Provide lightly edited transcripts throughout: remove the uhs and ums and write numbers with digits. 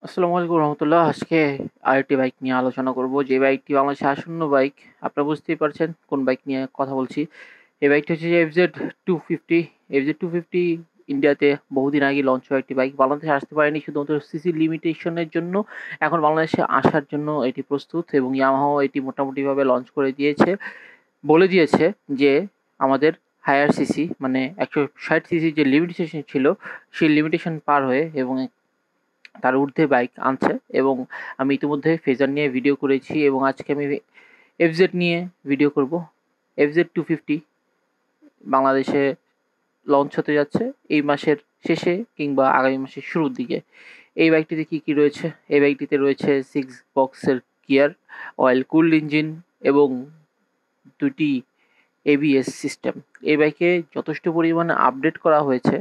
আসসালামু আলাইকুম রহমতুল্লাহ। আজকে আরেকটি বাইক নিয়ে আলোচনা করব, যে বাইকটি বাংলাদেশের আসন্ন বাইক। আপনারা বুঝতেই পারছেন কোন বাইক নিয়ে কথা বলছি। এই বাইকটি হচ্ছে যে FZ250। FZ250 ইন্ডিয়াতে বহুদিন আগে লঞ্চ হওয়া একটি বাইক, বাংলাদেশে আসতে পারেনি শুধুমাত্র সিসি লিমিটেশনের জন্য। এখন বাংলাদেশে আসার জন্য এটি প্রস্তুত এবং ইয়ামাহাও এটি মোটামুটিভাবে লঞ্চ করে দিয়েছে, বলে দিয়েছে যে আমাদের হায়ার সিসি মানে 160 সিসি যে লিমিটেশন ছিল, সেই লিমিটেশন পার হয়ে এবং তার ঊর্ধ্বে বাইক আনছে। এবং আমি ইতিমধ্যে ফেজার নিয়ে ভিডিও করেছি এবং আজকে আমি এফজেড নিয়ে ভিডিও করব। FZ250 বাংলাদেশে লঞ্চ হতে যাচ্ছে এই মাসের শেষে কিংবা আগামী মাসের শুরুর দিকে। এই বাইকটিতে কী কী রয়েছে? এই বাইকটিতে রয়েছে 6 বক্সের গিয়ার, অয়েল কুলড ইঞ্জিন এবং দুটি ABS সিস্টেম। এই বাইকে যথেষ্ট পরিমাণে আপডেট করা হয়েছে।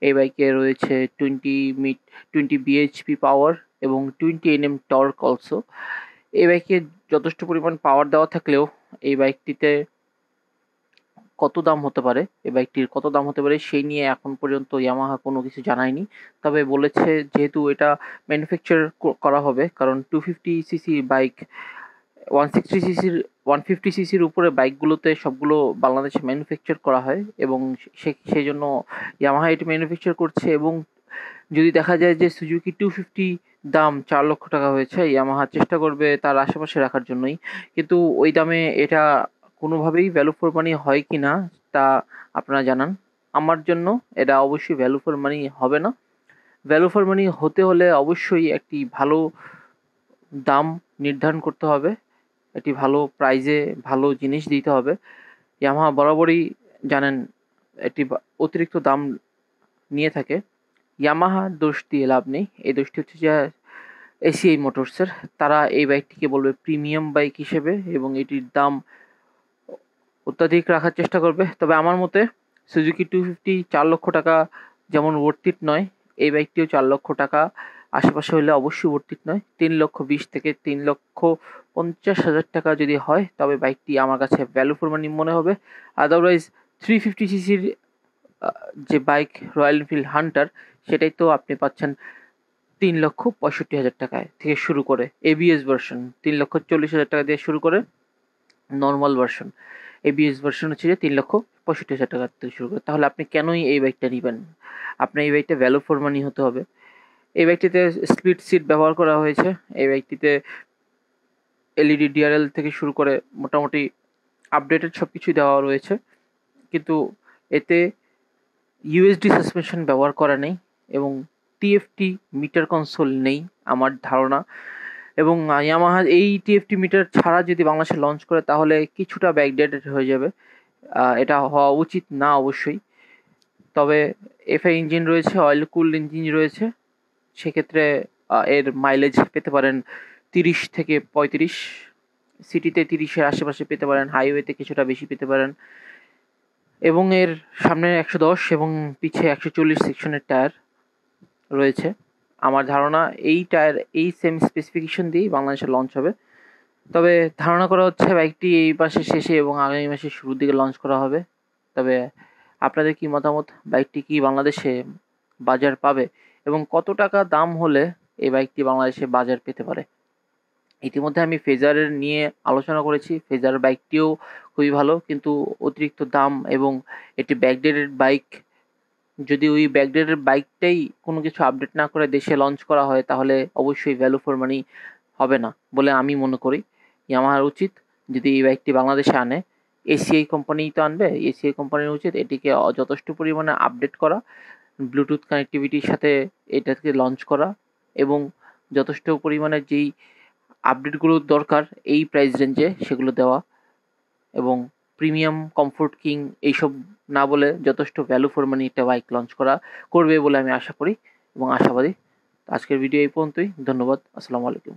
এই বাইকে রয়েছে 20 bhp পাওয়ার এবং 20 Nm টর্ক অলসো। এই বাইকে যথেষ্ট পরিমাণ পাওয়ার দেওয়া থাকলেও এই বাইকটিতে কত দাম হতে পারে, এই বাইকটির কত দাম হতে পারে সেই নিয়ে এখন পর্যন্ত ইয়ামাহা কোনো কিছু জানায়নি। তবে বলেছে যেহেতু এটা ম্যানুফ্যাকচার করা হবে, কারণ 250 সিসি বাইক 160 সিসির 150 সিসির উপরে বাইকগুলোতে সবগুলো বাংলাদেশে ম্যানুফ্যাকচার করা হয় এবং সেই জন্য ইয়ামাহা এটি ম্যানুফ্যাকচার করছে। এবং যদি দেখা যায় যে সুজুকি 250 দাম 4 লক্ষ টাকা হয়েছে, ইয়ামাহা চেষ্টা করবে তার আশেপাশে রাখার জন্যই। কিন্তু ওই দামে এটা কোনোভাবেই ভ্যালু ফর মানি হয় কি না তা আপনারা জানান। আমার জন্য এটা অবশ্যই ভ্যালু ফর মানি হবে না। ভ্যালু ফর মানি হতে হলে অবশ্যই একটি ভালো দাম নির্ধারণ করতে হবে, একটি ভালো প্রাইজে ভালো জিনিস দিতে হবে। ইয়ামাহা বরাবরই জানেন একটি অতিরিক্ত দাম নিয়ে থাকে। ইয়ামাহার দোষ দিয়ে লাভ নেই, এই দোষটি হচ্ছে যে এসিআই মোটরসের। তারা এই বাইকটিকে বলবে প্রিমিয়াম বাইক হিসেবে এবং এটির দাম অত্যাধিক রাখার চেষ্টা করবে। তবে আমার মতে সুজুকি 250 4 লক্ষ টাকা যেমন ওর্থিট নয়, এই বাইকটিও 4 লক্ষ টাকা আশেপাশে হলে অবশ্যই ওর্থিট নয়। 3,20,000 থেকে 3,50,000 টাকা যদি হয় তবে বাইকটি আমার কাছে ভ্যালু ফর মানি মনে হবে। আদারওয়াইজ 350 সিসির যে বাইক রয়্যাল এনফিল্ড হান্টার, সেটাই তো আপনি পাচ্ছেন 3,65,000 টাকায় থেকে শুরু করে। ABS ভার্সন 3,40,000 টাকা দিয়ে শুরু করে, নর্মাল ভার্সন ABS ভার্সন হচ্ছে যে 3,65,000 টাকা থেকে শুরু করে। তাহলে আপনি কেনই এই বাইকটা নেবেন? আপনার এই বাইকটা ভ্যালু ফর মানি হতে হবে। এই বাইকটিতে স্প্লিট সিট ব্যবহার করা হয়েছে। এই বাইকটিতে LED DRL থেকে শুরু করে মোটামুটি আপডেটেড সব কিছুই দেওয়া রয়েছে, কিন্তু এতে USD সাসপেনশন ব্যবহার করা নেই এবং TFT মিটার কনসোল নেই আমার ধারণা। এবং ইয়ামাহা এই TFT মিটার ছাড়া যদি বাংলাদেশে লঞ্চ করে তাহলে কিছুটা ব্যাকডেটেড হয়ে যাবে। এটা হওয়া উচিত না অবশ্যই। তবে FI ইঞ্জিন রয়েছে, অয়েল কুলড ইঞ্জিন রয়েছে। সেক্ষেত্রে এর মাইলেজ পেতে পারেন 30 থেকে 35। সিটিতে 30-এর আশেপাশে পেতে পারেন, হাইওয়েতে কিছুটা বেশি পেতে পারেন। এবং এর সামনে 110 এবং পিছে 140 সেকশনের টায়ার রয়েছে। আমার ধারণা এই টায়ার এই সেম স্পেসিফিকেশন দিয়েই বাংলাদেশে লঞ্চ হবে। তবে ধারণা করা হচ্ছে বাইকটি এই মাসের শেষে এবং আগামী মাসের শুরুর দিকে লঞ্চ করা হবে। তবে আপনাদের কি মতামত? বাইকটি কি বাংলাদেশে বাজার পাবে এবং কত টাকা দাম হলে এই বাইকটি বাংলাদেশে বাজার পেতে পারে? ইতিমধ্যে আমি ফেজারের নিয়ে আলোচনা করেছি। ফেজার বাইকটিও খুবই ভালো, কিন্তু অতিরিক্ত দাম এবং এটি ব্যাকডেটেড বাইক। যদি ওই ব্যাকডেটেড বাইকটাই কোনো কিছু আপডেট না করে দেশে লঞ্চ করা হয় তাহলে অবশ্যই ভ্যালু ফর মানি হবে না বলে আমি মনে করি। ইয়ামাহার উচিত যদি এই বাইকটি বাংলাদেশে আনে, এসিআই কোম্পানিই তো আনবে, এসিআই কোম্পানির উচিত এটিকে যথেষ্ট পরিমাণে আপডেট করা, ব্লুটুথ কানেক্টিভিটির সাথে এটাকে লঞ্চ করা এবং যথেষ্ট পরিমাণে যেই আপডেটগুলো দরকার এই প্রাইস রেঞ্জে সেগুলো দেওয়া এবং প্রিমিয়াম, কমফোর্ট কিং এইসব না বলে যথেষ্ট ভ্যালু ফর মানি একটা বাইক লঞ্চ করবে বলে আমি আশা করি এবং আশাবাদী। আজকের ভিডিও এই পর্যন্তই। ধন্যবাদ। আসসালামু আলাইকুম।